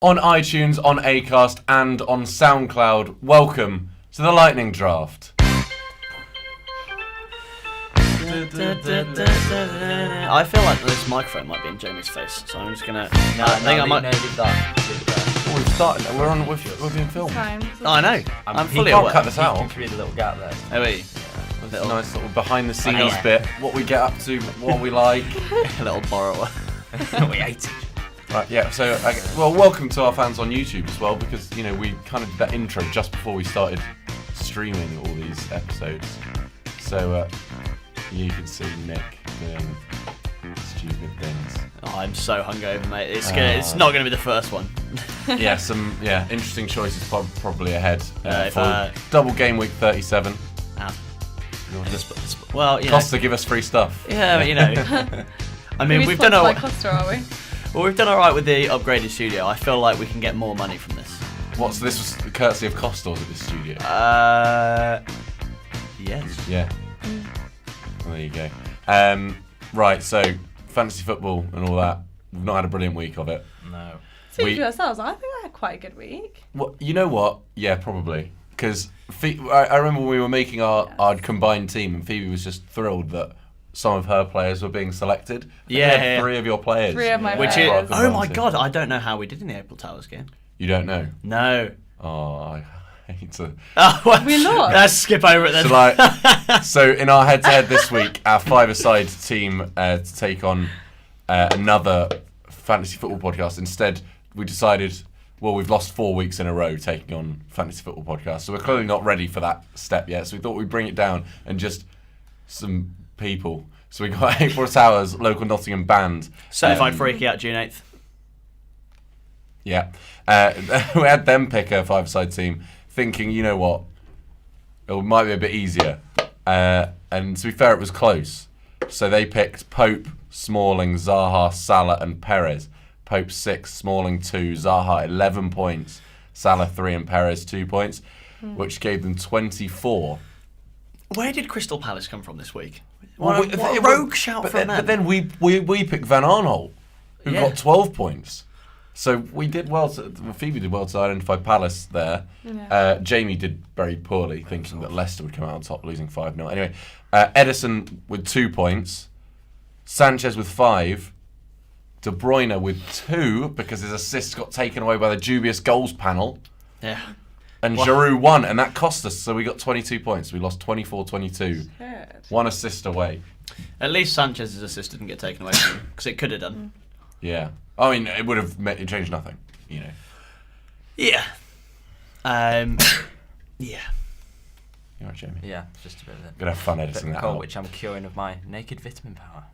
on iTunes, on Acast, and on SoundCloud. Welcome to the Lightning Draft. I feel like this microphone might be in Jamie's face, so I'm just gonna. Leave that. Oh, we've started. We're being filmed. Oh, I know. I'm fully can't aware. cut this out. You can create a little gap there. Oh, wait. It's a nice little behind the scenes bit. What we get up to, what we like. A little borrower. We hate it. Right, yeah. So, welcome to our fans on YouTube as well, because we kind of did that intro just before we started streaming all these episodes. So you can see Nick doing stupid things. Oh, I'm so hungover, mate. It's not going to be the first one. Some interesting choices probably ahead for double game week 37. Well, Costa, give us free stuff. Yeah, I mean, we've done all. Costa, are we? Well, we've done all right with the upgraded studio. I feel like we can get more money from this. So this was courtesy of Costa at this studio? Yes. Yeah. Well, there you go. Right, so fantasy football and all that. We've not had a brilliant week of it. No. Speaking of ourselves, I think I had quite a good week. Well, you know what? Yeah, probably. Because I remember when we were making our combined team, and Phoebe was just thrilled that some of her players were being selected. Yeah. 3 of your players. 3 of my players. players. Oh my god, I don't know how we did in the April Towers game. You don't know? No. Oh, I hate to... Oh, well, we lost. Let's skip over it then. So in our head-to-head this week, our 5-a-side team to take on another fantasy football podcast. Instead, we decided... Well, we've lost 4 weeks in a row taking on fantasy football podcasts, so we're clearly not ready for that step yet. So we thought we'd bring it down and just some people. So we got April Towers, local Nottingham band. Certified Freaky out June 8th. Yeah. We had them pick a 5-a-side team, thinking, you know what, it might be a bit easier. And to be fair, it was close. So they picked Pope, Smalling, Zaha, Salah, and Perez. Pope 6, Smalling 2, Zaha 11 points, Salah 3 and Perez 2 points, which gave them 24. Where did Crystal Palace come from this week? Well, what a rogue shout from them. But then we picked Van Arnold, who got 12 points. So we did well. Phoebe did well to identify Palace there. Yeah. Jamie did very poorly, thinking that Leicester would come out on top, losing 5-0. Anyway, Edison with 2 points, Sanchez with 5, De Bruyne with 2 because his assists got taken away by the dubious goals panel. Yeah. And Giroud 1, and that cost us, so we got 22 points. We lost 24-22. Good. 1 assist away. At least Sanchez's assist didn't get taken away from him, because it could have done. Yeah. I mean, it would have changed nothing, Yeah. Yeah. Yeah. You're right, Jamie. Yeah, just a bit of it. Gonna have fun editing that out. Which I'm curing of my naked vitamin power.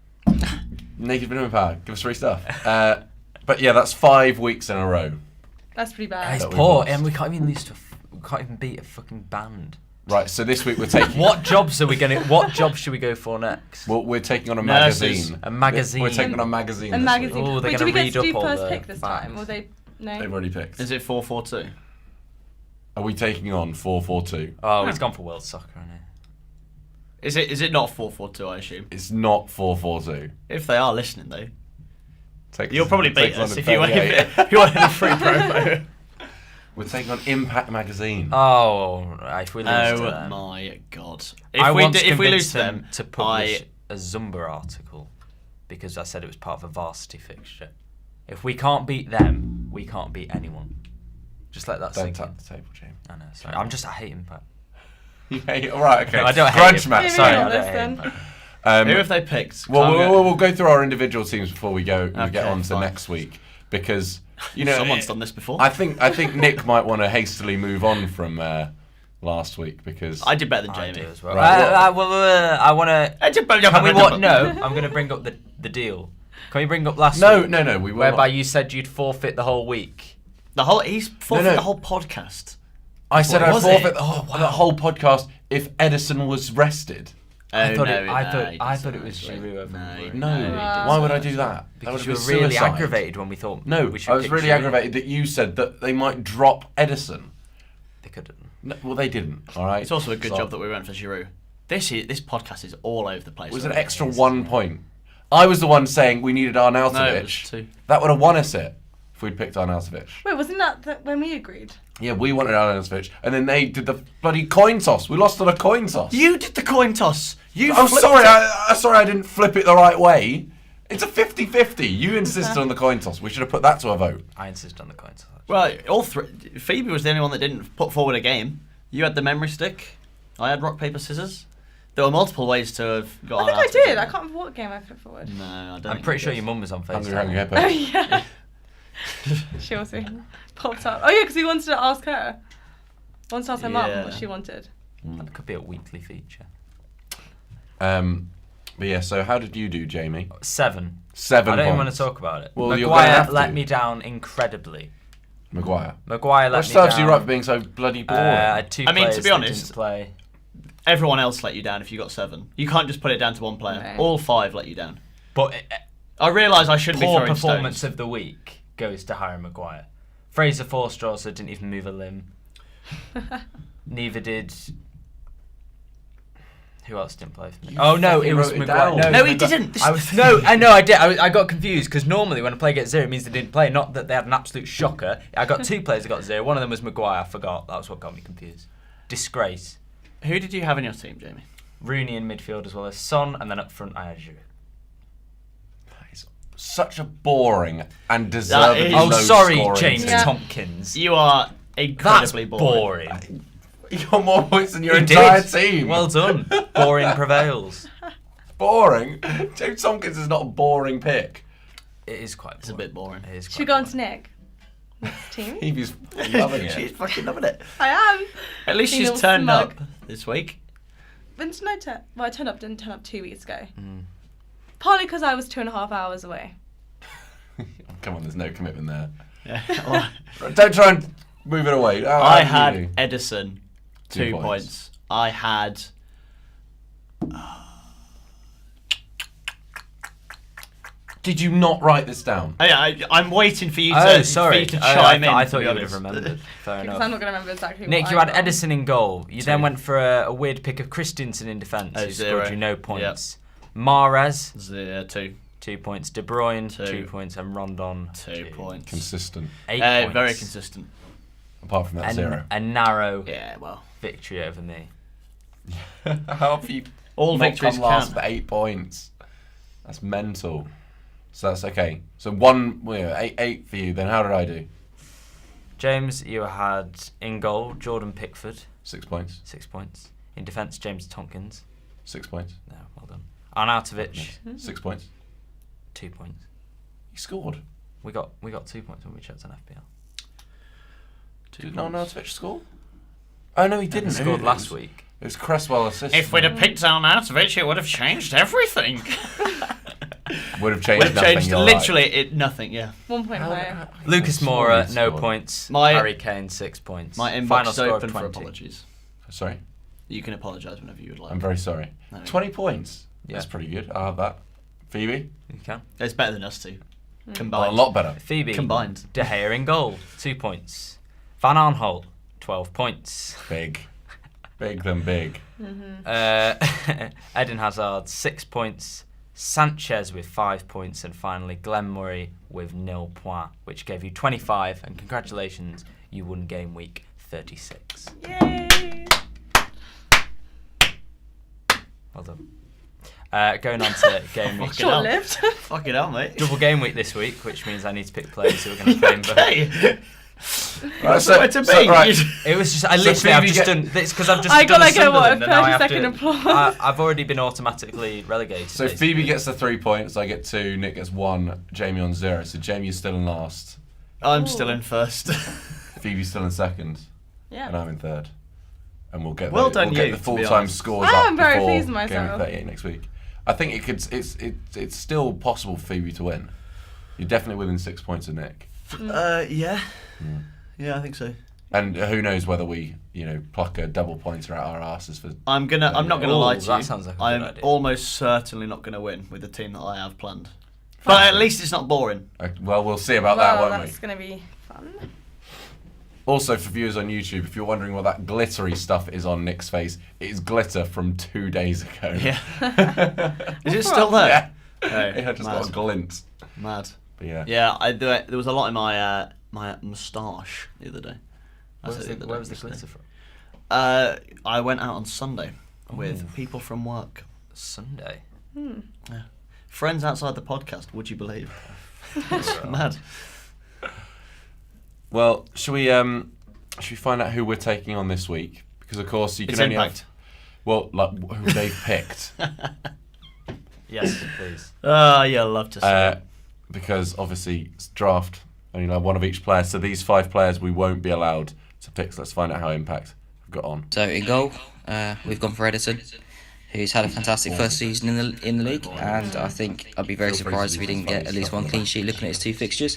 Naked vitamin power. Give us free stuff. But yeah, that's 5 weeks in a row. That's pretty bad. It's poor, and we can't even we can't even beat a fucking band. Right, so this week we're taking... What jobs should we go for next? Well, we're taking on a Nurses. magazine. A magazine. We're taking on a magazine. A this magazine. week. Oh, they're Wait, do gonna we get read to up do all first the pick this time? facts. Or they... No? They've already picked. Is it 4-4-2? Are we taking on 4-4-2? Oh, he's gone for world soccer, hasn't he? Is it not 4-4-2, I assume? It's not 4-4-2. If they are listening, though. Takes- You'll probably beat takes us on if a you want 38. a free promo. We're taking on Impact Magazine. Oh, right, if we lose to Oh them. my god. I once If we convinced lose to them them, to publish a Zumba article because I said it was part of a varsity fixture. If we can't beat them, we can't beat anyone. Just let that Don't sink in. tap the table, James. I know, sorry. I hate Impact. Yeah, all right, okay. I don't hate Grudge him. match. Maybe Sorry, on I this don't then. hate Impact. Who have they picked? We'll go through our individual teams before we get Okay, on to fine. next week, because Someone's done this before. I think Nick might want to hastily move on from last week because I did better than I Jamie. do as well. Right, I want to. Can we what? No, No. I'm going to bring up the deal. Can we bring up last No, week? no, we will Whereby not. you said you'd forfeit the whole week. He's forfeit No. the whole podcast. I said What I was forfeit it? the whole podcast if Edison was rested. I thought no, I he thought it didn't was actually. Giroud over No, Mourinho. No, he didn't. why would I do that? Because that you would were be really suicide. aggravated when we thought No, we should I was pick really Giroud. aggravated that you said that they might drop Edison. They couldn't. No, well, they didn't. All right. It's also a good So- job that we went for Giroud. This podcast is all over the place. It was an extra 1 point. I was the one saying we needed Arnautovic. No, it was 2. That would have won us it. if we'd picked Arnautovic. Wait, wasn't that when we agreed? Yeah, we wanted Arnautovic, and then they did the bloody coin toss. We lost on a coin toss. You did the coin toss. I'm sorry. Sorry, I didn't flip it the right way. It's a 50-50. You insisted on the coin toss. We should have put that to a vote. I insist on the coin toss. Well, all three. Phoebe was the only one that didn't put forward a game. You had the memory stick. I had rock, paper, scissors. There were multiple ways to have got. I think I did. I can't remember what game I put forward. No, I don't. I'm pretty sure your mum was on Hungry, FaceTime. hungry Oh hippo. yeah. She also popped up. Oh yeah, because we wanted to ask her. Wanted to ask her mum what she wanted. That could be a weekly feature. But yeah, so how did you do, Jamie? 7. 7 I don't even want points. to talk about it. Well, you're gonna Maguire have to. let me down incredibly. Maguire. Maguire let Which me serves down. you right for being so bloody boring. I had 2 I mean, players to be that honest, didn't play. Everyone else let you down if you got 7. You can't just put it down to one player. No. All 5 let you down. But I realise I shouldn't be poor throwing performance stones. of the week goes to Harry Maguire. Fraser Forster also didn't even move a limb. Neither did. Who else didn't play for me? You Oh no, fucking it was wrote it Maguire. down. No, he didn't. I was I know I did. I got confused because normally when a player gets 0, it means they didn't play. Not that they had an absolute shocker. I got 2 players that got 0. One of them was Maguire. I forgot. That was what got me confused. Disgrace. Who did you have in your team, Jamie? Rooney in midfield as well as Son, and then up front I had Giroud. That is such a boring and deservedly is- Oh, low sorry, scoring James team. Yeah. Tompkins. You are That's incredibly boring. You got more points than your You entire did. team. Well done. Boring prevails. Boring. James Tompkins is not a boring pick. It is quite boring. It's a bit boring. It is Should we quite go on to boring. Nick? Nick's team? Phoebe's loving She's it. fucking loving it. I am. At least Being she's all turned smug. up this week. When did I turn? Well, I didn't turn up 2 weeks ago. Mm. Partly because I was 2.5 hours away. Come on, there's no commitment there. Yeah. Don't try and move it away. Oh, I how did you had do? Edison 2 2 points. points. I had. Did you not write this down? I'm waiting for you to, Oh, sorry. for you to Oh, chime in. I to thought be you would have honest. remembered. Fair Because enough. I'm not going to remember exactly Nick, what you I had got. Edison in goal. You then went for a weird pick of Christensen in defence. Oh, Who 0. scored you no points. Mahrez, 2. 2 points. De Bruyne, 2. 2 points. And Rondon, 2 points. Consistent. 8 points. Very consistent. Apart from that And 0. a narrow Yeah, well. victory over me. How have you All not victories come last count. with 8 points? That's mental. So that's okay. So 8 for you. Then how did I do? James, you had in goal Jordan Pickford, 6 points. 6 points. In defence, James Tompkins. 6 points. No, well done. Arnautovic, 6 points. 2 points. He scored. We got 2 points when we checked on FPL. Did Arnautovic score? Oh no, he didn't. He scored It last was- week. It was Cresswell assist. If we'd have picked Arnautovic, it would have changed everything. would have changed Would have nothing. changed you're literally nothing, yeah. 1 point higher. right. Lucas Scored, Moura, he no scored. points. My- Harry Kane, 6 points. My inbox Final is score open of for 20. apologies. Sorry, You can apologise whenever you would like. I'm very sorry. No. 20 points. Yeah. That's pretty good. I'll have that. Phoebe? You can. It's better than us two. Oh, Combined. a lot better. Phoebe. Combined. De Gea in goal, 2 points. Van Aanholt, 12 points. Big. Big than big. Eden Hazard, 6 points. Sanchez with 5 points. And finally, Glenn Murray with 0 points, which gave you 25. And congratulations, you won game week 36. Yay! Well done. Going on to game week. Fucking hell. Short-lived. Fucking hell, mate. Double game week this week, which means I need to pick players who are going to play in both. Okay. Right, Where to be? right. It was just, I So literally, I've Phoebe just get- done this because I've just I got done like a, what, Sunderland and now I 30 have second to, applause. I've already been automatically relegated. So basically. Phoebe gets the 3 points, I get 2, Nick gets 1, Jamie on 0. So Jamie is still in last, I'm still in first. Phoebe's still in second, and Yeah. I'm in third. And we'll get Well the, done we'll get you, the to be full-time honest. scores I up am very before pleased with game week myself. 38 next week. I think it could. It's still possible for Phoebe to win. You're definitely within 6 points of Nick. Yeah. Yeah, I think so. And who knows whether we, pluck a double pointer out our asses for. I'm not gonna Ooh, lie to you. that sounds like a good I'm idea. almost certainly not gonna win with the team that I have planned. But at least it's not boring. Well, we'll see about that, Well, won't that's we? going to be fun. Also, for viewers on YouTube, if you're wondering what that glittery stuff is on Nick's face, it is glitter from 2 days ago. Yeah. Is it still there? Yeah. Oh, It had just got a mad. glint. Mad. Yeah. Yeah, there was a lot in my my moustache the other day. Where was the glitter from? I went out on Sunday with people from work. Sunday. Yeah. Friends outside the podcast, would you believe? It's mad. Well, should we find out who we're taking on this week? Because of course you can It's only Impact. have who they've picked. Yes, please. Oh, yeah, love to see it. Because obviously it's draft only like one of each player. So these 5 players we won't be allowed to pick. So let's find out how Impact have got on. So in goal, we've gone for Edison, who's had a fantastic first season in the league, and I think I'd be very surprised if he didn't get at least one clean sheet looking at his 2 fixtures.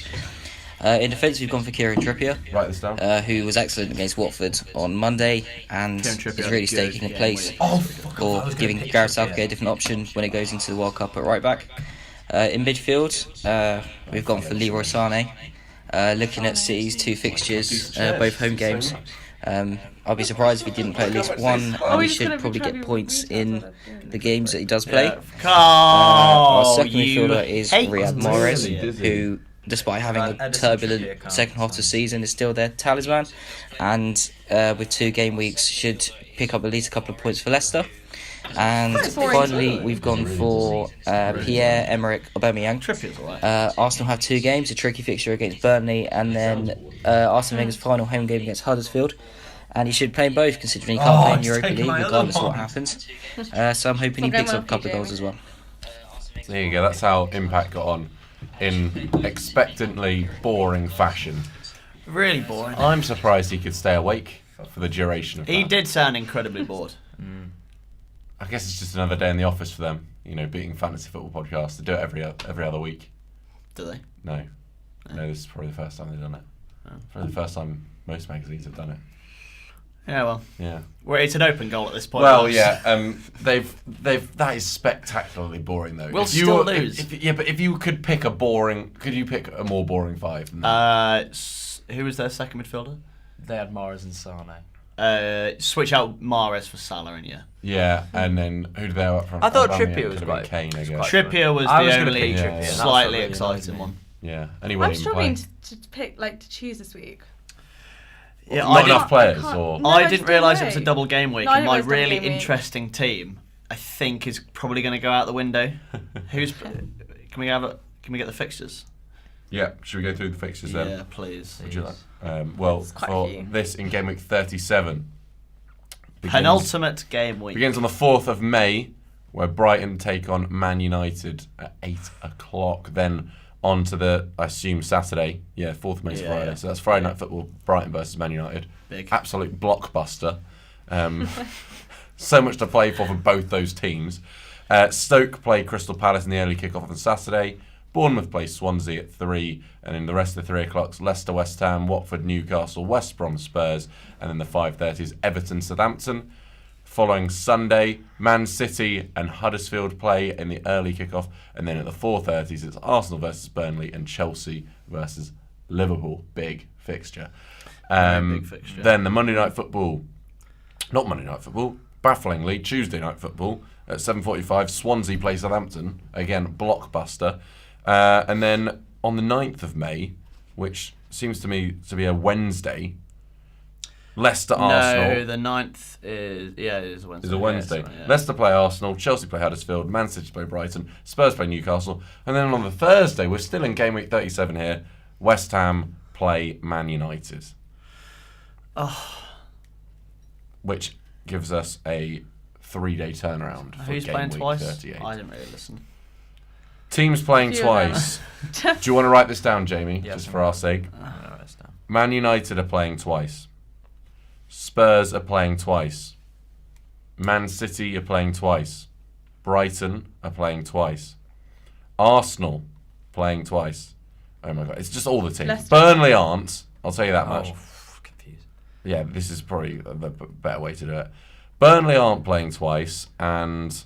In defence, we've gone for Kieran Trippier, Write this down. who was excellent against Watford on Monday and Kieran Trippier, is really good staking a game place week. for giving Gareth Southgate a different option when it goes into the World Cup at right back. In midfield, we've gone for Leroy Sané, looking at City's 2 fixtures, both home games. I'll be surprised if he didn't play at least one, and he should probably get points in the games that he does play. Our second midfielder is Riyad Mahrez, who, despite having a turbulent second half of the season, is still their talisman, and with 2 game weeks should pick up at least a couple of points for Leicester. And finally, we've gone for Pierre-Emerick Aubameyang. Trippier's alright. Arsenal have 2 games, a tricky fixture against Burnley, and then Arsene Wenger's final home game against Huddersfield. And he should play in both, considering he can't play in Europa League, regardless of what happens. So I'm hoping he picks up a couple of goals as well. There you go. That's how Impact got on in expectantly boring fashion. Really boring. I'm surprised he could stay awake for the duration of that. He did sound incredibly bored. I guess it's just another day in the office for them. You know, being fantasy football podcasts. They do it every other week. Do they? No, this is probably the first time they've done it. Probably the first time most magazines have done it. Yeah, well. Yeah. Well, it's an open goal at this point. Well, yeah. They've. That is spectacularly boring, though. We'll If you still were- lose. But if you could pick could you pick a more boring 5? Than that? Who was their second midfielder? They had Mahrez and Sane. Switch out Mahrez for Salah, and yeah. Yeah, and then who did they have up front? I thought Aubameyang Trippier was could have been quite- Kane, I was guess. quite- Trippier was I was the gonna only pick Trippier, that's slightly what really annoyed exciting me. one. Yeah, anyway, I'm struggling to pick, to choose this week. Yeah, Not enough players, can't- or No, I just didn't don't realise it know. was a double game week, No, I and didn't my realise double really game week. interesting team, I think, is probably going to go out the window. Can we get the fixtures? yeah. Should we go through the fixtures then? Yeah, please. Would you like? Well, It's quite a for few. this in game week 37, Penultimate game week. begins on the 4th of May, where Brighton take on Man United at 8 o'clock. Then on to the, I assume, Saturday. Yeah, 4th of May is Yeah, Friday. yeah. So that's Friday Night Football, Brighton versus Man United. Big. Absolute blockbuster. So much to play for both those teams. Stoke play Crystal Palace in the early kickoff on Saturday. Bournemouth play Swansea at 3, and then the rest of the 3 o'clocks, Leicester, West Ham, Watford, Newcastle, West Brom, Spurs, and then the 5:30s, Everton, Southampton. Following Sunday, Man City and Huddersfield play in the early kickoff, and then at the 4:30s, it's Arsenal versus Burnley and Chelsea versus Liverpool. Big fixture. Very big fixture. Then the Monday Night Football, not Monday Night Football, bafflingly Tuesday Night Football at 7:45. Swansea play Southampton, again blockbuster. And then on the 9th of May, which seems to me to be a Wednesday, Leicester Arsenal. No, the 9th is it is a Wednesday. Is a Wednesday. Yeah, yeah. Leicester play Arsenal, Chelsea play Huddersfield, Man City play Brighton, Spurs play Newcastle, and then on the Thursday, we're still in game week 37 here, West Ham play Man United. Which gives us a 3-day turnaround for Who's game playing week twice? 38. I didn't really listen. Teams playing Few of them. twice. Do you want to write this down, Jamie, Yes, just I'm for our sake? No, it's down. Man United are playing twice. Spurs are playing twice. Man City are playing twice. Brighton are playing twice. Arsenal playing twice. Oh my god, it's just all the teams. Leicester. Burnley aren't, I'll tell you that much. Confused. Yeah, this is probably the better way to do it. Burnley aren't playing twice, and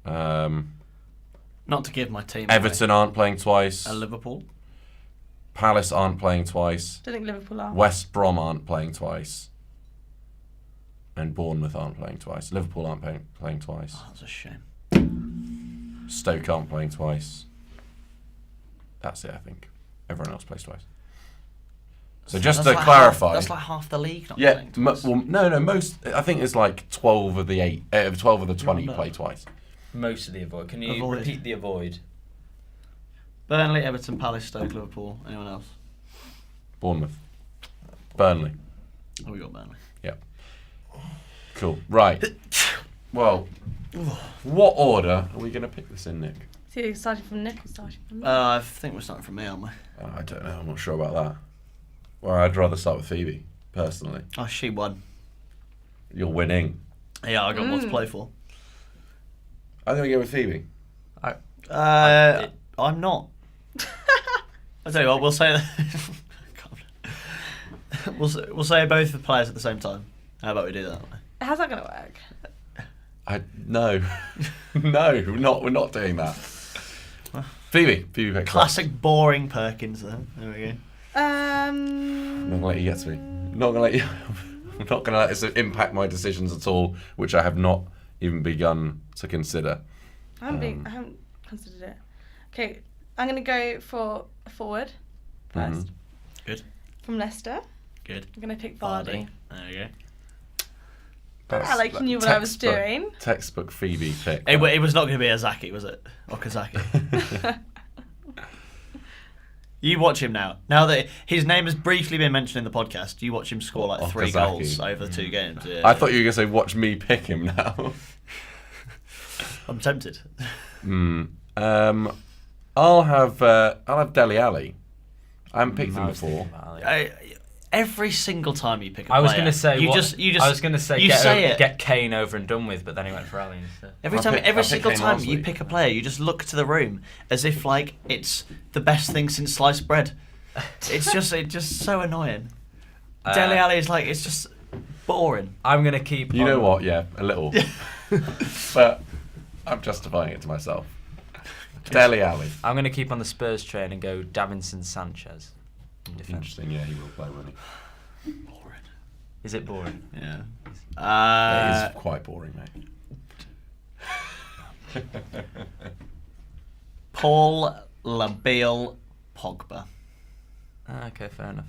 Not to give my team Everton aren't playing twice. away. Liverpool. Palace aren't playing twice. Don't think Liverpool are. West Brom aren't playing twice. And Bournemouth aren't playing twice. Liverpool aren't playing twice. Oh, that's a shame. Stoke aren't playing twice. That's it, I think. Everyone else plays twice. So just to That's like clarify, that's like half the league. Not yeah, playing twice. most. I think it's like 12 of the 12 of the 20 No. play twice. Most of the avoid. Can you Avoid. repeat the avoid? Burnley, Everton, Palace, Stoke, Liverpool. Anyone else? Bournemouth, Burnley. Oh, we got Burnley. Cool. Right. Well, what order are we going to pick this in, Nick? So you're starting from Nick or starting from me? I think we're starting from me, aren't we? I don't know. I'm not sure about that. Well, I'd rather start with Phoebe, personally. Oh, she won. You're winning. Yeah, I got more to play for. I'm going to go with Phoebe. I'm not. I tell you what, we'll say we'll say both the players at the same time. How about we do that? How's that going to work? No. No, we're not doing that. Phoebe pick Classic boring Perkins then. There we go. I'm not going to let you get to me. I'm not going to let this impact my decisions at all, which I have not even begun to consider. I haven't considered it. Okay, I'm going to go for a forward first. Good. From Leicester. Good. I'm going to pick Vardy. There you go. I like you knew what I was doing. Textbook Phoebe pick. It was not going to be Azaki, was it? Okazaki. You watch him now. Now that his name has briefly been mentioned in the podcast, you watch him score like 3 Okazaki. goals over 2 games. Yeah. I thought you were going to say, watch me pick him now. I'm tempted. I'll have Dele Alli. I haven't picked him before. Every single time you pick a player, I was going to say I was going to say get Kane over and done with, but then he went for Ali instead. Every single time you pick a player, you just look to the room as if like it's the best thing since sliced bread. It's just so annoying. Dele Alli is like, it's just boring. I'm going to keep. You know what? Yeah, a little. But I'm justifying it to myself. Dele Alli. I'm going to keep on the Spurs train and go Davinson Sanchez. In defense. Interesting. Yeah, he will play, won't he? Boring. Is it boring? Yeah. It is quite boring, mate. Paul Labille Pogba. Okay, fair enough.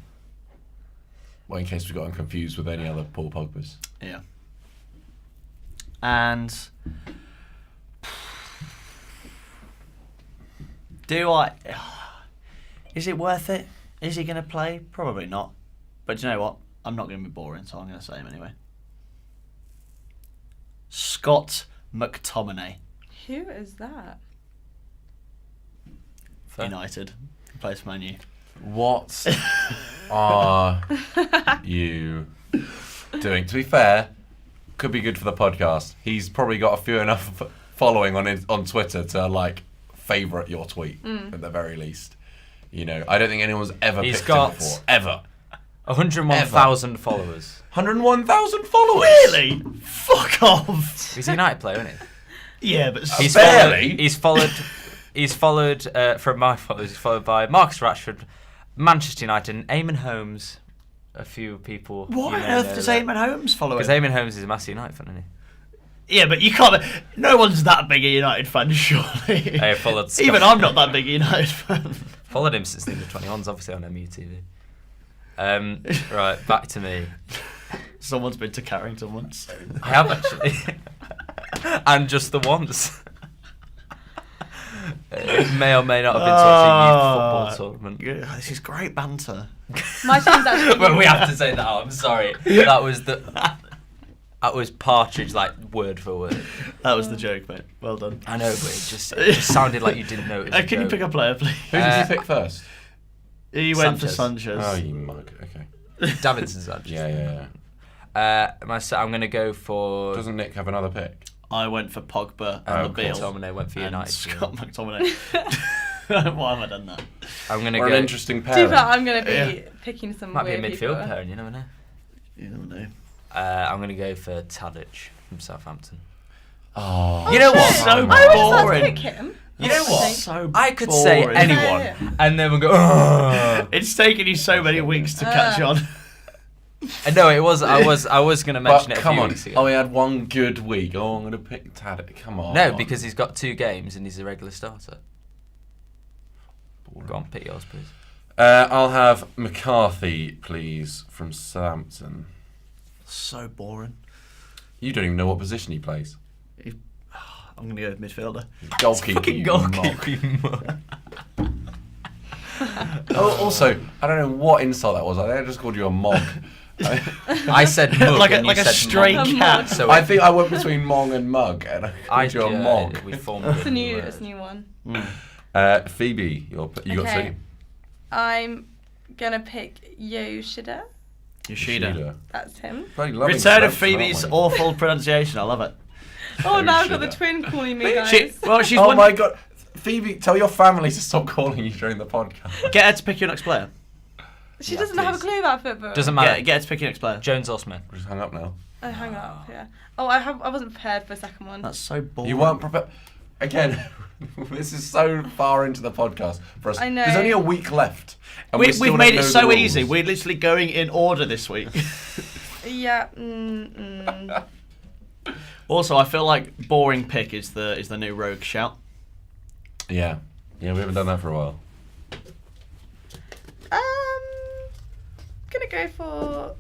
Well, in case we got confused with any other Paul Pogbas. Yeah. And is it worth it? Is he going to play? Probably not. But you know what? I'm not going to be boring, so I'm going to say him anyway. Scott McTominay. Who is that? Fair. United. He plays for Man U. What are you doing? To be fair, could be good for the podcast. He's probably got a few enough following on Twitter to like favourite your tweet at the very least. You know, I don't think anyone's ever picked him before. Ever. 101,000 followers. 101,000 followers. Really? Fuck off. He's a United player, isn't he? Yeah, but He's barely. He's followed from my followers. He's followed by Marcus Rashford, Manchester United, and Eamon Holmes. A few people. What on earth does Eamon Holmes follow? Because Eamon Holmes is a massive United fan, isn't he? Yeah, but you can't. No one's that big a United fan, surely. I followed Scott. Even I'm not that big a United fan. Followed him since the under-21s, obviously on MUTV. Right, back to me. Someone's been to Carrington once. I have actually, and just the once. It may or may not have been to a youth football tournament. Yeah, this is great banter. My team's actually. Well, we have to say that. I'm sorry. That was Partridge, like word for word. That was the joke, mate. Well done. I know, but it just sounded like you didn't know it was a Can you joke. pick a player, please? Who did you pick first? He went for Sanchez. Sanchez. Oh, you mug. Okay. Davinson Sanchez. Yeah. I'm going to go for... Doesn't Nick have another pick? I went for Pogba and and Labille. McTominay went for and United. Scott McTominay. Why have I done that? I'm going to We're go... an interesting To be pairing. fair, I'm going to be picking some Might be a weird midfield people. pairing, you never know. You don't know. I'm going to go for Tadic from Southampton. Oh, You know what? So I always boring. like to pick him. You know what? So I could boring. say anyone, and then we'll go, oh. It's taken you so many weeks to catch on. No, it was. I was going to mention but it a come few on. weeks ago. Oh, he had one good week. Oh, I'm going to pick Tadic. Come on. No, because he's got 2 games and he's a regular starter. Go on, pick yours, please. I'll have McCarthy, please, from Southampton. So boring. You don't even know what position he plays. I'm going to go with midfielder. Goalkeeper. Fucking goalkeeper. Also, I don't know what insult that was. I think I just called you a mog. I said mug like and a you said stray mug. cat. So I think I went between mong and mug, and I called you a mog. We formed It's a new one. Phoebe, you got Phoebe. I'm gonna pick Yoshida. Yoshida. That's him. Return of Phoebe's awful pronunciation. I love it. Oh, now I've got the twin calling me, guys. She's Oh my god. Phoebe, tell your family to stop calling you during the podcast. Get her to pick your next player. She doesn't have a clue about football. Doesn't matter. Get her to pick your next player. Jones or Smith. Just hung up now. I hung up, yeah. Oh, I wasn't prepared for a second one. That's so boring. You weren't prepared. Again, this is so far into the podcast for us. I know. There's only a week left. And We've still made don't it know so the rules. easy. We're literally going in order this week. Yeah. Also, I feel like boring pick is the new rogue shout. Yeah. Yeah, we haven't done that for a while. Gonna go for.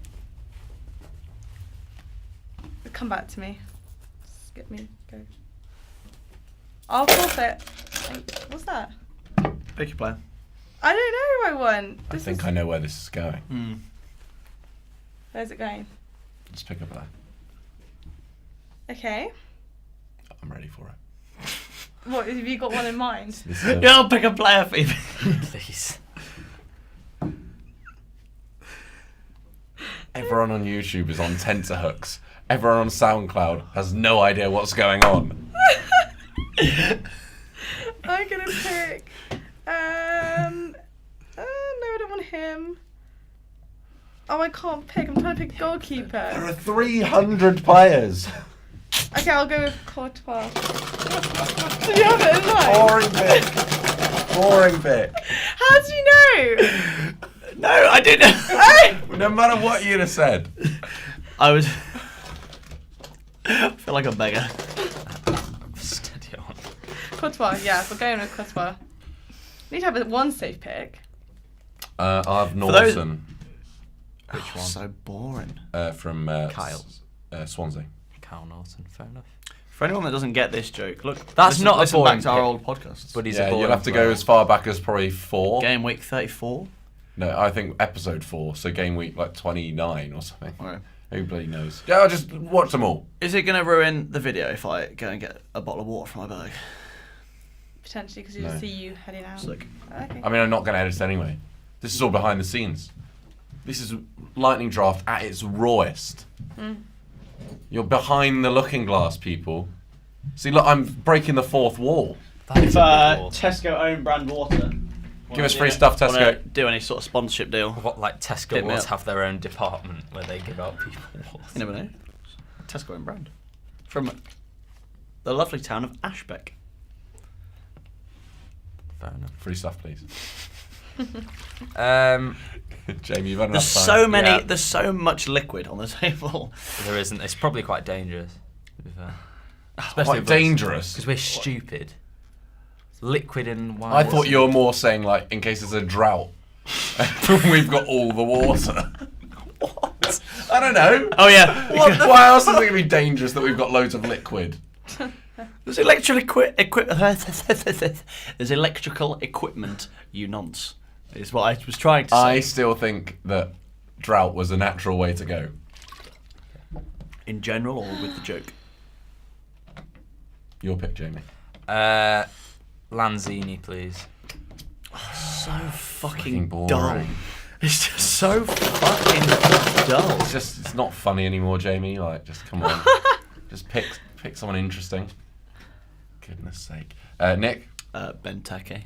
Come back to me. Skip me. Go. I'll forfeit. What's that? Pick your player. I don't know who I won. I think I know where this is going. Where's it going? Just pick up that. Okay. I'm ready for it. What, have you got one in mind? This is Yeah, I'll pick a player, Phoebe. Please. Everyone on YouTube is on tenterhooks. Everyone on SoundCloud has no idea what's going on. I'm gonna pick. No, I don't want him. Oh, I can't pick. I'm trying to pick goalkeeper. There are 300 players. Okay, I'll go with Courtois. Do you have it in mind? Boring pick. Boring pick. How do you know? No, I didn't. No matter what you'd have said. I feel like a beggar. Steady on. Courtois, yeah, we're going with Courtois. Need to have one safe pick. I'll have those- Norton Which one? So boring. from Kyle. Swansea. Kyle Norton, fair enough. For anyone that doesn't get this joke, look. That's not a listen boring back to our pick. old podcasts. But he's Yeah, a boring you'll have to player. go as far back as probably 4. Game week 34. No, I think episode 4, so game week like 29 or something. Okay. Who bloody knows? Yeah, I'll just watch them all. Is it going to ruin the video if I go and get a bottle of water from my bag? Potentially, because you No. see you heading out. Slick. Okay. I mean, I'm not going to edit it anyway. This is all behind the scenes. This is Lightning Draft at its rawest. You're behind the looking glass, people. See, look, I'm breaking the fourth wall. That is a big wall. Tesco own brand water. Give us free stuff, Tesco. Wanna do any sort of sponsorship deal? What, like Tesco Dip me Wars up. have their own department where they give out people water? You never know. Tesco own brand. From the lovely town of Ashbeck. Fair enough. Free stuff, please. Jamie, you've had enough There's time. so many. Yeah. There's so much liquid on the table. There isn't. It's probably quite dangerous. To be fair. Quite dangerous. Because we're stupid. Liquid and wine. I thought you were more saying, like, in case there's a drought, we've got all the water. What? I don't know. Oh yeah. Why else is it going to be dangerous that we've got loads of liquid? There's electrical There's electrical equipment. You nonce. Is what I was trying to say. I still think that drought was a natural way to go. In general, or with the joke. Your pick, Jamie. Lanzini, please. So fucking Fucking boring. dull. It's just so fucking dull. It's not funny anymore, Jamie. Like, just come on. Just pick someone interesting. Goodness sake. Nick? Benteke.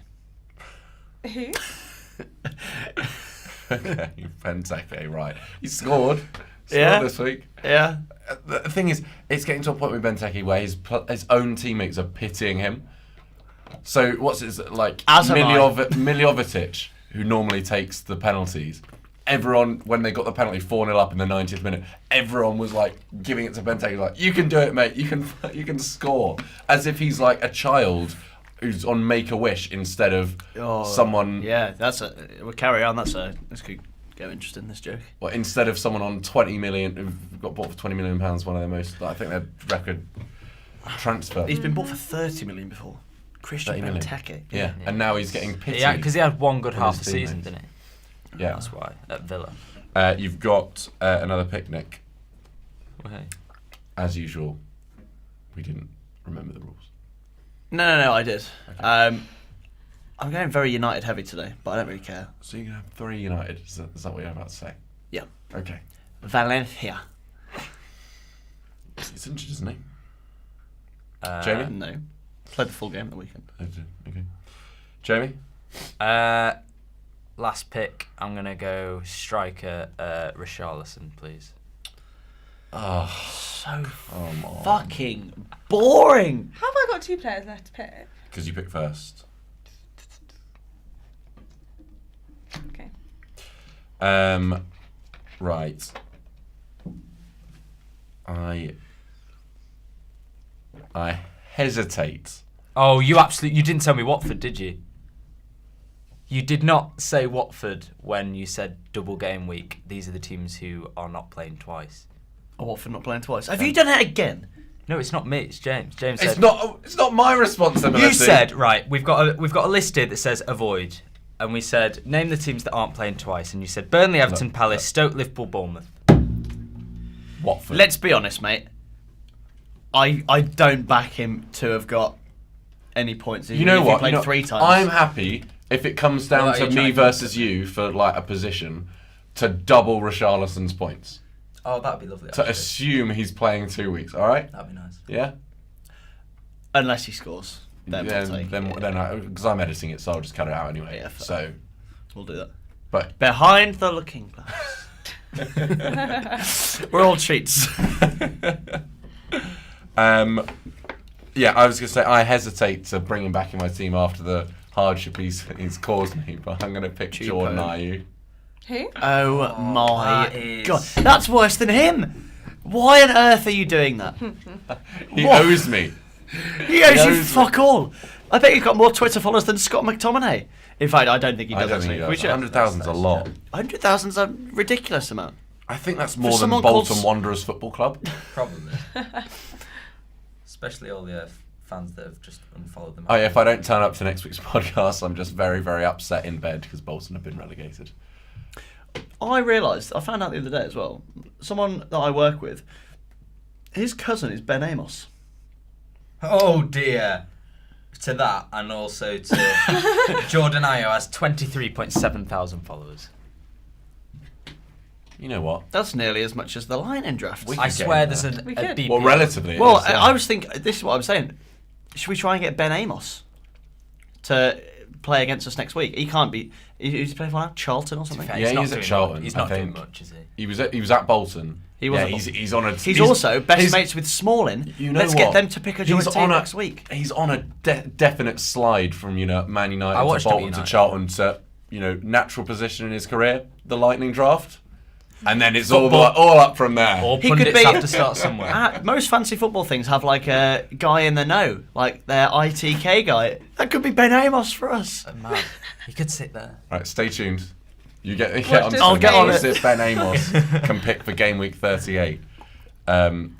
Who? Okay, Benteke, right. He scored. Yeah. This week. Yeah. The thing is, it's getting to a point with Benteke where his own teammates are pitying him. So what's his like As am I. Miljovic, who normally takes the penalties. Everyone, when they got the penalty 4-0 up in the 90th minute, everyone was like giving it to Benteke, like, you can do it, mate. You can score, as if he's like a child who's on Make-A-Wish instead of someone. Yeah, we'll carry on. This could go interesting. This joke. Well, instead of someone on 20 million who got bought for £20 million, one of their most. I think their record transfer. He's been bought for 30 million before. Christian Benteke. Yeah, and now he's getting pity. Yeah, because he had one good half the season, didn't he? Yeah, that's why at Villa. You've got another picnic. Okay. As usual, we didn't remember the rules. No, I did. Okay. I'm going very United heavy today, but I don't really care. So you're going to have 3 United? Is that what you're about to say? Yeah. Okay. Valencia. It's interesting, isn't it? Jamie? No. Played the full game at the weekend. Okay. Jamie? Last pick, I'm going to go striker Richarlison, please. Oh, so fucking boring. How have I got 2 players left to pick? Because you picked first. Okay. Right. I hesitate. Oh, you didn't tell me Watford, did you? You did not say Watford when you said double game week. These are the teams who are not playing twice. Oh, Watford not playing twice. Have you done it again? No, it's not me. It's James. James said it's not my responsibility. You said right. We've got a list here that says avoid, and we said name the teams that aren't playing twice, and you said Burnley, Everton, Palace, Stoke, Liverpool, Bournemouth. Watford. Let's be honest, mate. I don't back him to have got any points. You know what? He played 3 times. I'm happy if it comes down to me versus you for like a position to double Richarlison's points. Oh, that'd be lovely. To assume he's playing 2 weeks, all right? That'd be nice. Yeah. Unless he scores, then because I'm editing it, so I'll just cut it out anyway. Yeah, so we'll do that. But behind the looking glass, we're all cheats. Yeah, I was going to say I hesitate to bring him back in my team after the hardship he's caused me, but I'm going to pick Jordan Ayew. Who? Oh my god, that's worse than him. Why on earth are you doing that? He owes me. He owes you fuck all. I bet he's got more Twitter followers than Scott McTominay. In fact, I don't think he does. 100,000's a lot. 100,000's a ridiculous amount. I think that's more than Bolton Wanderers Football Club. Probably. Especially all the fans that have just unfollowed them. Oh yeah, if I don't turn up to next week's podcast, I'm just very, very upset in bed because Bolton have been relegated. I found out the other day as well, someone that I work with, his cousin is Ben Amos. Oh dear. To that, and also to Jordan Ayew has 23.7 thousand followers. You know what? That's nearly as much as the Lightning draft. I swear there's a BP. Well, relatively. Well, I was thinking, this is what I'm saying. Should we try and get Ben Amos to play against us next week? He can't be. He's playing for now, Charlton or something. Yeah, he's at Charlton. He's not doing much, is he? He was at Bolton. He was. Yeah, he's on a. He's also best mates with Smalling. You know Let's get them to pick a joint team next week. He's on a definite slide from Man United to Bolton to Charlton to natural position in his career, the Lightning draft. And then it's all up from there. Or pundits have to start somewhere. Most fancy football things have like a guy in the know, like their ITK guy. That could be Ben Amos for us. Man, he could sit there. Right, stay tuned. I'll get on it. Ben Amos can pick for game week 38. Right.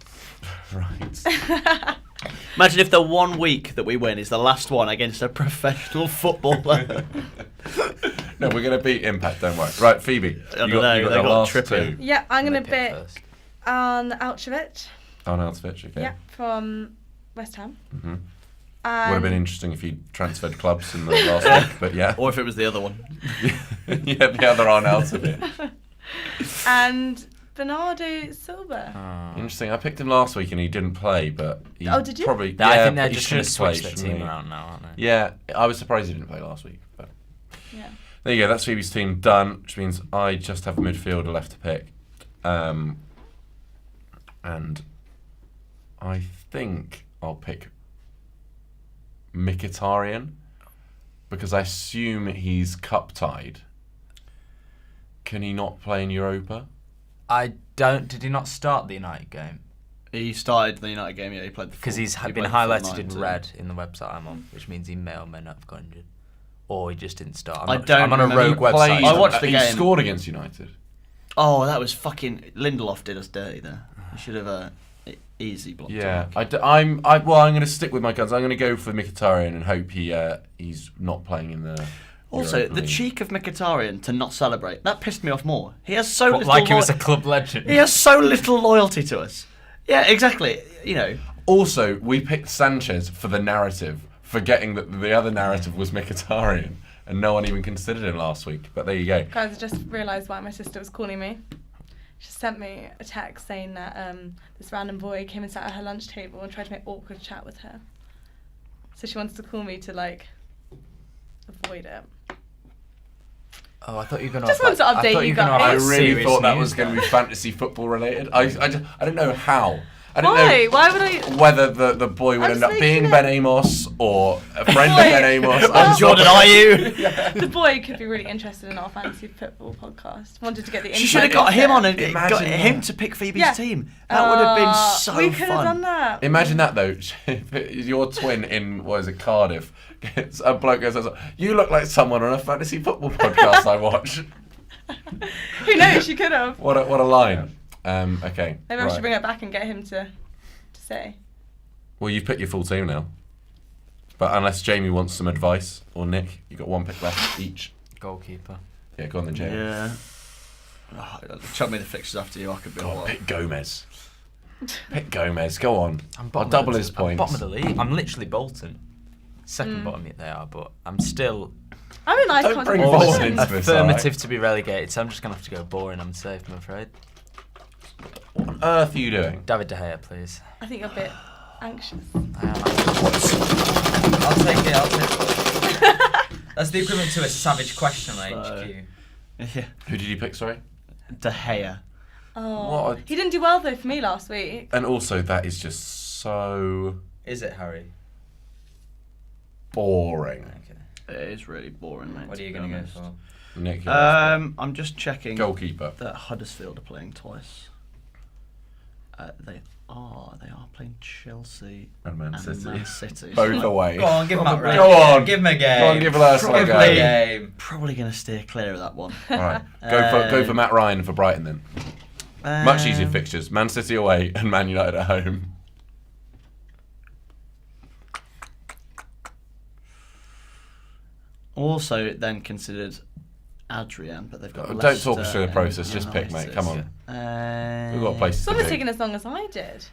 Imagine if the 1 week that we win is the last one against a professional footballer. No, we're going to beat Impact, don't worry. Right, Phoebe. You got the last 2. Yeah, I'm going to pick Arne Alcevic. Arne Alcevic, okay. Yeah, from West Ham. Mm-hmm. Would have been interesting if he transferred clubs in the last week, but yeah. Or if it was the other one. Yeah, the other Arne Alcevic. And Bernardo Silva. Interesting. I picked him last week and he didn't play, but he did you? Probably. I think they're just going to switch their team around now, aren't they? Yeah, I was surprised he didn't play last week, but yeah. There you go. That's Phoebe's team done, which means I just have a midfielder left to pick, and I think I'll pick Mkhitaryan because I assume he's cup tied. Can he not play in Europa? I don't. Did he not start the United game? He started the United game, he played the Because he's been highlighted in red in the website I'm on, which means he may or may not have got injured. Or he just didn't start. I'm on a rogue website. I watched the He game. scored against United. Oh, that was fucking... Lindelof did us dirty there. He should have easy blocked. Yeah, I'm going to stick with my guns. I'm going to go for Mkhitaryan and hope he's not playing in the. Also, Europa the League. cheek of Mkhitaryan to not celebrate, that pissed me off more. He has so little... Like he was a club legend. He has so little loyalty to us. Yeah, exactly. Also, we picked Sanchez for the narrative, forgetting that the other narrative was Mkhitaryan, and no one even considered him last week. But there you go. Guys, I just realised why my sister was calling me. She sent me a text saying that this random boy came and sat at her lunch table and tried to make awkward chat with her. So she wanted to call me to avoid it. Oh, I thought you were going to. Just wanted to update you guys. I really thought that was going to be fantasy football related. I don't know how. I don't know Why would I? whether the boy would end up being Ben Amos or a friend of Ben Amos. And Jordan, are you? The boy could be really interested in our fantasy football podcast. Wanted to get the. She should have got him on and Imagine got that. him to pick Phoebe's team. That would have been so fun. We could have done that. Imagine that though. Your twin in Cardiff. A bloke goes, "You look like someone on a fantasy football podcast I watch." Who knows? She could have. What a line. Okay. Maybe I should bring it back and get him to say. Well, you've picked your full team now. But unless Jamie wants some advice, or Nick, you've got one pick left each. Goalkeeper. Yeah, go on then, Jamie. Yeah. Chuck me the fixtures after you. I could be Go on, alright. pick Gomez. Pick Gomez. Go on. I'll I'm double his points. Bottom of the league. I'm literally Bolton. Second bottom they are, but I'm still I'm an icon. Don't bring Bolton into this. affirmative to be relegated, so I'm just going to have to go boring. I'm safe, I'm afraid. What on earth are you doing? David De Gea, please. I think you're a bit anxious. I am. I'll take it. That's the equivalent to a savage question on HQ. Yeah. Who did you pick, sorry? De Gea. Oh, What? he didn't do well though for me last week. And also, that is just so Is it, Harry? boring. Okay. It is really boring, mate. What are you going to go for? Nick, you're I'm just checking goalkeeper. that Huddersfield are playing twice. They are playing Chelsea And Man and City. Man City. Both away. Go on, give him that Go on. Give him a game. Go on, give Ursula a Give him go. a game. Probably going to steer clear of that one. All right, go for Matt Ryan for Brighton then. Much easier fixtures: Man City away and Man United at home. Also, then considered Adrian, but they've got. Don't Leicester talk us through the and process. Just pick, mate. United. Come on. We've got places It's to almost be. taking as long as I did.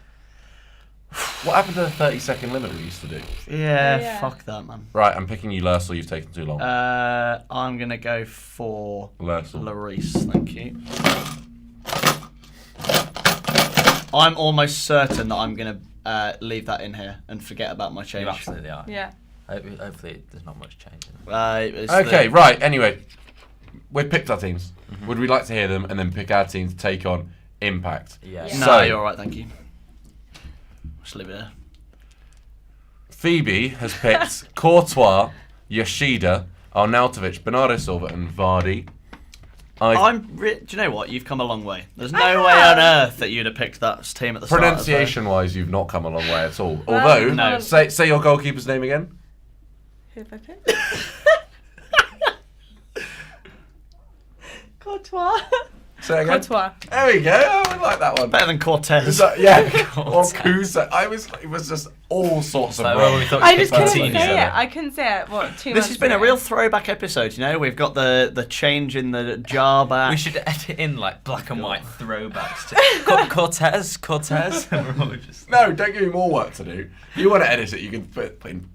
What happened to the 30-second limit we used to do? Yeah, fuck that, man. Right, I'm picking you, Lursel. You've taken too long. I'm gonna go for Lursel. Lloris. Thank you. I'm almost certain that I'm gonna leave that in here and forget about my change. You absolutely are. Yeah. Hopefully, there's not much change in it. Okay, right. Anyway, we've picked our teams. Would we like to hear them and then pick our team to take on Impact? Yeah. Yeah. No, So- you're alright, thank you. Just leave it there. Phoebe has picked Courtois, Yoshida, Arnautovic, Bernardo Silva, and Vardy. Do you know what? You've come a long way. There's no I way have. on earth that you'd have picked that team at the start. Pronunciation-wise, you've not come a long way at all. Well, Although, no. say your goalkeeper's name again. Who have I picked? Courtois. Say it again. Courtois. There we go. I like that one. Better than Cortez. Yeah. Or Kusa. It was just all sorts of Like, wrong. well, we thought I you just picked couldn't Martinez. say it. I couldn't say it. What, 2 This months has been a ago? real throwback episode, you know. We've got the change in the jar back. We should edit in like black and white throwbacks to Cortez, and we're all just. No, don't give me more work to do. If you want to edit it, you can put in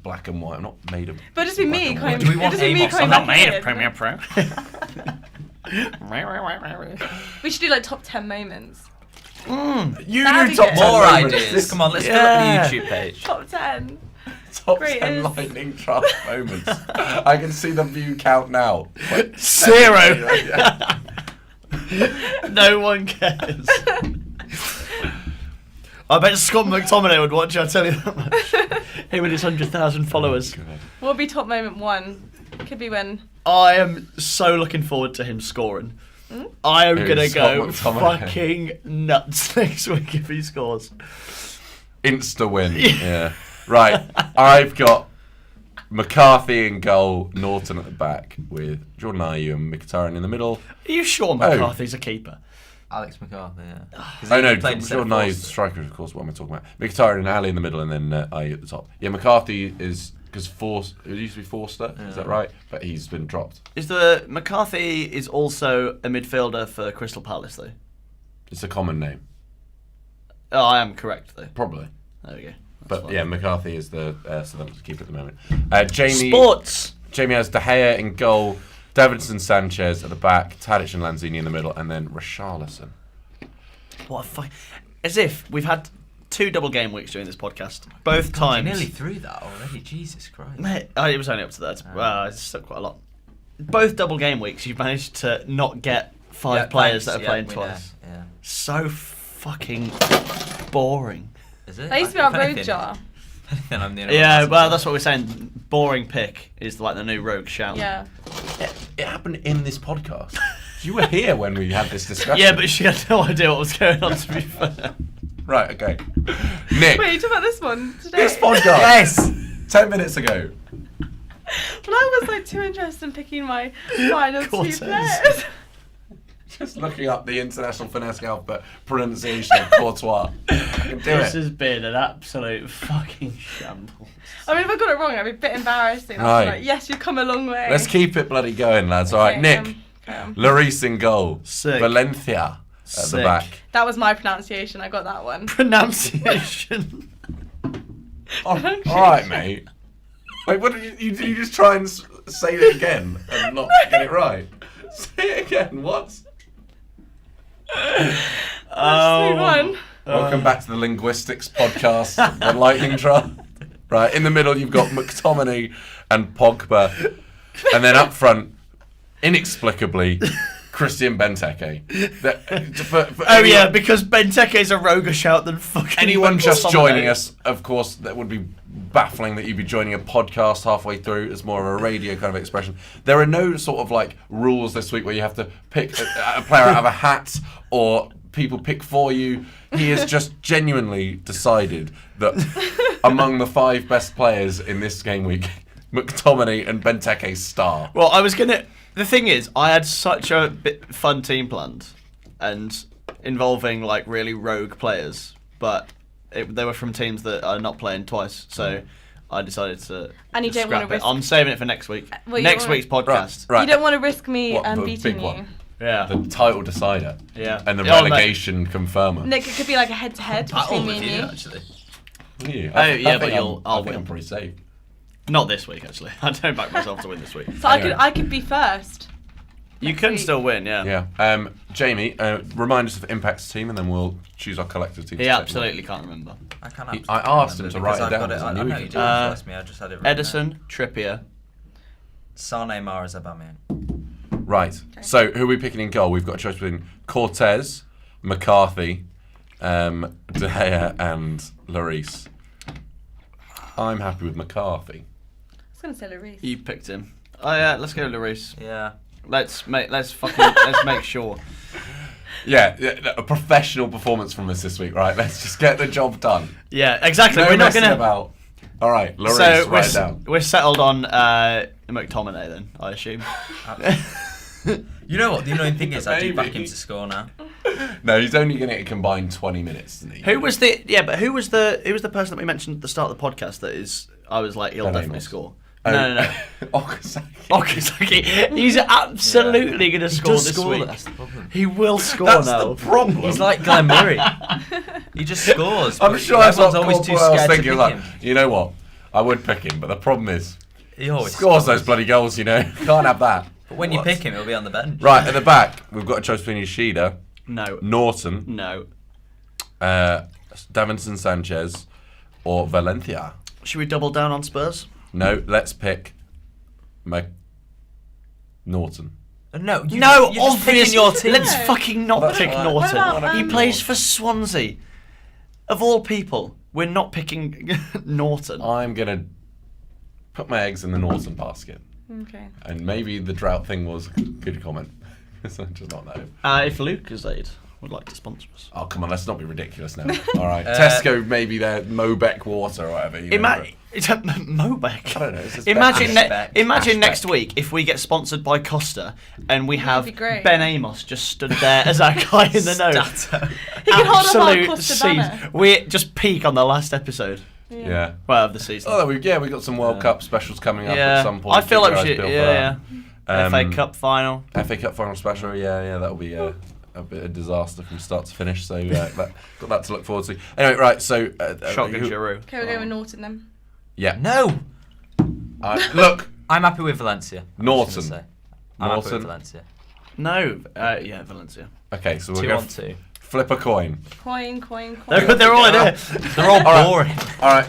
black and white. I'm not made of. But just be me black and coming. white. Do we want just be me Amos? coming I'm not back made in. of Premiere Pro. We should do like top 10 moments. You That'd do be top good. 10 More moments. ideas. Come on, let's fill Yeah. up the YouTube page. Top 10. Top Great 10 is- lightning trap moments. I can see the view count now. Like, 0. yeah. No one cares. I bet Scott McTominay would watch, I'll tell you that much. Him and his 100,000 followers. What would be top moment 1? Could be when. I am so looking forward to him scoring. I am Who's going to go Scott McTominay? fucking nuts next week if he scores. Insta win. Yeah. Right. I've got McCarthy in goal, Norton at the back with Jordan Ayew and Mkhitaryan in the middle. Are you sure McCarthy's a keeper? Alex McCarthy, yeah. Oh no, Jordan Ayew's the striker, of course, what am I talking about? Mkhitaryan and Ali in the middle and then Ayew at the top. Yeah, McCarthy is, because it used to be Forster, is that right? But he's been dropped. McCarthy is also a midfielder for Crystal Palace, though? It's a common name. Oh, I am correct, though. Probably. There we go. But yeah, McCarthy is the Southampton's keeper at the moment. Jamie has De Gea in goal, Davinson Sanchez at the back, Tadic and Lanzini in the middle, and then Richarlison. What a fuck! As if we've had 2 double game weeks during this podcast. Both times. You're nearly through that already. Jesus Christ. Mate, it was only up to that. Well, it's still quite a lot. Both double game weeks, you've managed to not get 5 players that are playing twice. Yeah. So fucking boring. Is it? That used to be our road jar. Then I'm the only one Yeah, that's well, that's what we're saying. Boring pick is like the new rogue shout. Yeah. It happened in this podcast. You were here when we had this discussion. Yeah, but she had no idea what was going on, to be fair. Right, okay. Nick. Wait, you talking about this one today? This podcast. Yes! 10 minutes ago. Well, I was like too interested in picking my final 2 Cortez. players. Just looking up the international phonetic alphabet pronunciation of Courtois. I can do This it. has been an absolute fucking shambles. I mean, if I got it wrong, I'd be a bit embarrassing. I'd Right. be like, yes, you've come a long way. Let's keep it bloody going, lads. All right, Okay, Nick. carry on. Lloris in goal. Sick. Valencia at the Sick. back. That was my pronunciation. I got that one. Pronunciation. All right, mate. Wait, what did you just try and say it again and not get it right? Say it again. What? Move on. Welcome back to the Linguistics Podcast, the lightning trap. Right, in the middle you've got McTominay and Pogba, and then up front, inexplicably, Christian Benteke. Yeah, because Benteke's a roguer shout than fucking Anyone just McTominay. joining us, of course, that would be baffling that you'd be joining a podcast halfway through. It's more of a radio kind of expression. There are no sort of like rules this week where you have to pick a player out of a hat or people pick for you. He has just genuinely decided that among the 5 best players in this game week, McTominay and Benteke star. Well, the thing is, I had such a fun team planned, and involving like really rogue players, but they were from teams that are not playing twice, so I decided to. And you don't want scrap to it. risk. I'm saving it for next week. Well, you Next don't week's podcast. Right. You don't want to risk me What, the beating big you. one? Yeah. The title decider. Yeah. And the Oh, mate. relegation confirmer. Nick, it could be like a head-to-head between me and you. actually. Yeah, Oh, yeah, but think I'll I think win. I'm pretty safe. Not this week, actually. I don't back myself to win this week. So I could be first. You next can week. still win, yeah. Yeah. Jamie, remind us of Impact's team, and then we'll choose our collective team. He absolutely can't remember. I can't He- absolutely I asked him remember to write because it I've down, got 'cause I I knew know he you could did do it. ask me. I just had it written Edison, Trippier. Sane, Mahrez, Aubameyang. Right. So who are we picking in goal? We've got a choice between Cortez, McCarthy, De Gea, and Lloris. I'm happy with McCarthy. I was going to say Lloris. You picked him. Oh yeah, let's go Lloris. Yeah. Let's make sure. Yeah, a professional performance from us this week, right? Let's just get the job done. Yeah, exactly. No we're not messing gonna. about. All right, Lloris, So write it down. we're settled on McTominay then, I assume. You know what? The annoying thing is, I do back Maybe. him to score now. No, he's only going to combine 20 minutes, isn't he? Who was the person that we mentioned at the start of the podcast that is? I was like, he'll Ben definitely Amos. score. Oh, No. Okazaki. Okazaki, he's absolutely going to score does this score, week. that's the problem. He will score That's now. the problem. He's like Glenn Murray. He just scores. I'm but sure that's everyone's what always too I was scared to thinking. pick Like, him. you know what? I would pick him, but the problem is, He always scores those bloody goals. You know, can't have that. But when you What? pick him, he'll be on the bench. Right at the back, we've got a choice between Yoshida, No. Norton, No. Davinson Sanchez, or Valencia. Should we double down on Spurs? No, let's pick Norton. No, No, you're just picking obviously. your team. Let's fucking not That's pick fine. Norton. What about, He um, plays for Swansea. Of all people, we're not picking Norton. I'm gonna put my eggs in the Norton basket, Okay. and maybe the drought thing was a good comment. It's just not that. If Lucozade would like to sponsor us. Oh, come on, let's not be ridiculous now. All right. Tesco, maybe their Mobec water or whatever. It's a Mobec. I don't know. It's just Imagine next week if we get sponsored by Costa and we have be great. Ben Amos just stood there as our guy in the note. He can hold up our Absolute Costa banner. season. We just peak on the last episode. Yeah. Well, of the season. Oh, we got some World Cup specials coming up Yeah. at some point. I feel Keep like your we eyes should. peeled Yeah. for that. FA Cup final. FA Cup final special. Yeah, that'll be a bit of disaster from start to finish. So got that to look forward to. Anyway, right. So Shotgun Giroud. Okay, we're going with Norton then. Yeah. No. Look, I'm happy with Valencia. Norton. I'm happy with Norton. Valencia. No. Yeah, Valencia. Okay, so we'll 2-on-2. flip a coin. Coin. They're all in it. They're all boring. All right.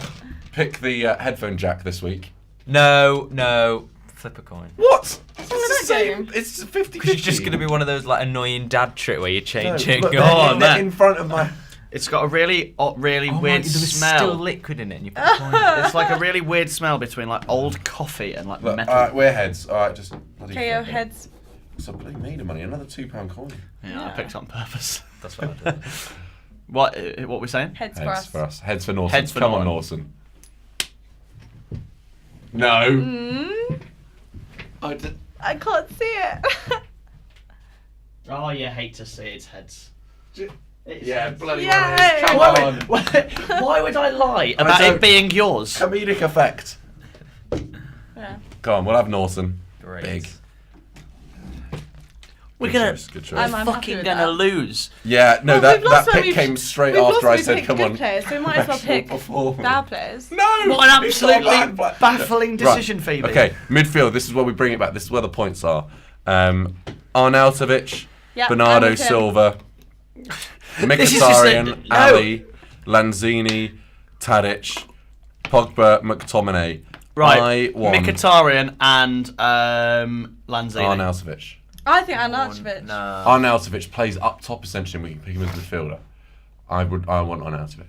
Pick the headphone jack this week. No. Flip a coin. What? What's wrong with that game? It's 50-50. Because it's just going to be one of those like annoying dad trick where you change it. Look, Go on, they're man. in front of my. It's got a really weird There's smell. still liquid in it, and you put a coin. It's like a really weird smell between like old coffee and like Look, metal. all right, we're heads. All right, just. bloody KO flip it. heads. So I bloody made of money. Another £2 coin. Yeah, I picked it on purpose. That's what I did. What we saying? Heads Heads for us. Heads for Norton. Heads for Come on, Norton. Norton. No. Mm, I can't see it. Oh, you hate to see its heads. Yeah, bloody Yay! Come Why on. why would I lie about don't- it being yours? Comedic effect. Yeah. Go on, we'll have Norton. Great. Big. We're Good gonna choice, good choice. I'm happy fucking with gonna that. lose. Yeah, no, Well, we've that lost when pick we've- came straight We've after lost I when we said, picked come good on. players, so we might as well professional pick performance. bad players. No! What an it's not absolutely bad. baffling decision, Right. Phoebe. Okay, midfield, this is where we bring it back. This is where the points are. Arnautovic, Yep, Bernardo I'm with him. Silva, This is just Mkhitaryan, no. Ali, Lanzini, Tadic, Pogba, McTominay. Right, I want Mkhitaryan and Lanzini. Arnautovic. I think Arnautovic. No. Arnautovic plays up top essentially, and we can pick him as midfielder. I want Arnautovic.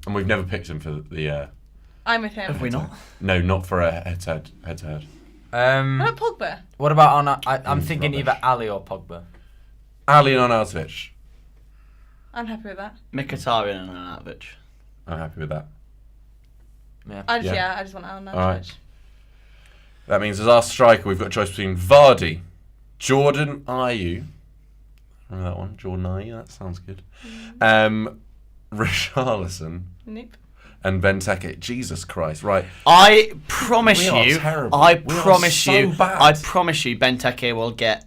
And we've never picked him for the... I'm with him. Have we not? no, not for a head-to-head. What about Pogba? What about Arna? I'm thinking rubbish. either Ali or Pogba. Ali and Arnautovic. I'm happy with that. Mkhitaryan and Arnautovic. I'm happy with that. Yeah. I Yeah. just want Arnautovic. Alright. That means as our striker, we've got a choice between Vardy, Jordan Ayew. Remember that one? Jordan Ayew? That sounds good. Richarlison Nope. and Benteke. Jesus Christ. Right. I promise We are you. terrible. I We are promise so you. bad. I promise you. Benteke will get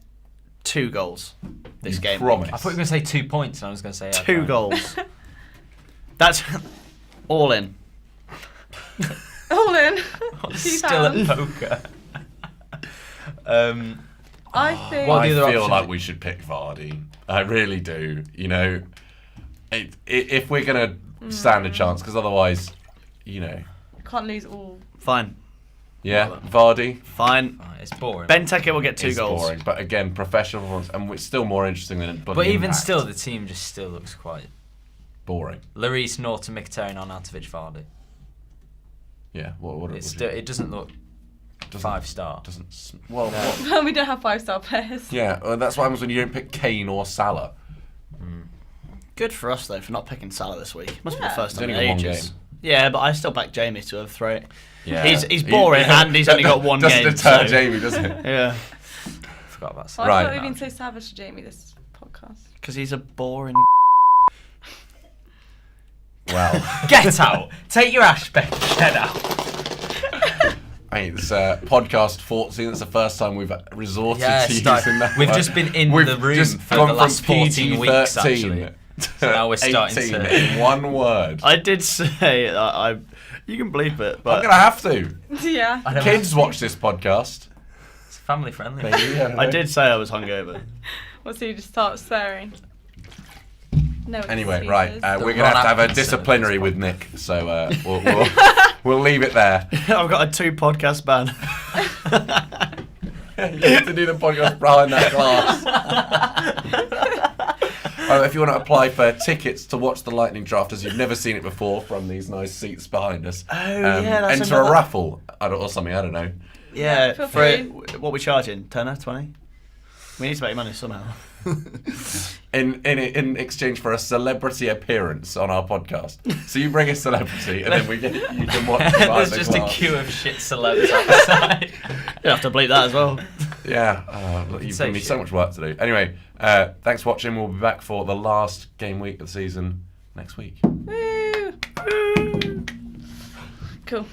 2 goals this You game. promise. I thought you were going to say 2 points, and I was going to say 2 goals. That's all in. All in. Still at £2. poker. I think. What are I the other feel options? like we should pick Vardy. I really do. You know, if we're going to stand a chance, because otherwise, you know. Can't lose all. Fine. Yeah, Vardy. Fine. It's boring. Benteke will get 2 It's goals. boring, but again, professional performance, and it's still more interesting than bloody But even Impact. still, the team just still looks quite boring. Lloris, Norton, Mkhitaryan, Arnautovic, Vardy. Yeah, what It doesn't look 5-star. Well, No. what- We don't have 5-star players. yeah, well, that's what happens when you don't pick Kane or Salah. Good for us though for not picking Salah this week. Must be the Yeah. first It's time in only one ages. game. Yeah, but I still back Jamie to overthrow it. Yeah, He's boring and he's only got one doesn't game. deter so- Jamie, does it? Yeah, Forgot about Why Right. have we been so savage to Jamie this podcast? because he's a boring. Well, Get out! Take your ash back. Get out. I mean, it's podcast 14. It's the first time we've resorted Yeah, to start- using that. we've word. just been in We've the room just for gone the from last 14 weeks, PG-13 actually. to now we're starting 18 to- in one word. I did say I you can bleep it, I'm but gonna have to. Yeah. I don't Kids watch this podcast. It's family friendly. Maybe, I don't I know. did say I was hungover. Well, so you just start swearing. No Anyway, excuses. right, The we're gonna have to have a Ron disciplinary Atkinson with Nick, so we'll leave it there. I've got a 2 podcast ban. You have to do the podcast behind that glass. If you want to apply for tickets to watch the lightning draft as you've never seen it before from these nice seats behind us, yeah, that's enter another- a raffle or something. I don't know. Yeah, feel for free. what we charging? Tenner, 20? We need to make money somehow. in exchange for a celebrity appearance on our podcast. So you bring a celebrity, and then you can watch. There's just a queue of shit celebs outside. You have to bleep that as well. Yeah, you've given me so much work to do. Anyway, thanks for watching. We'll be back for the last game week of the season next week. Woo! Cool.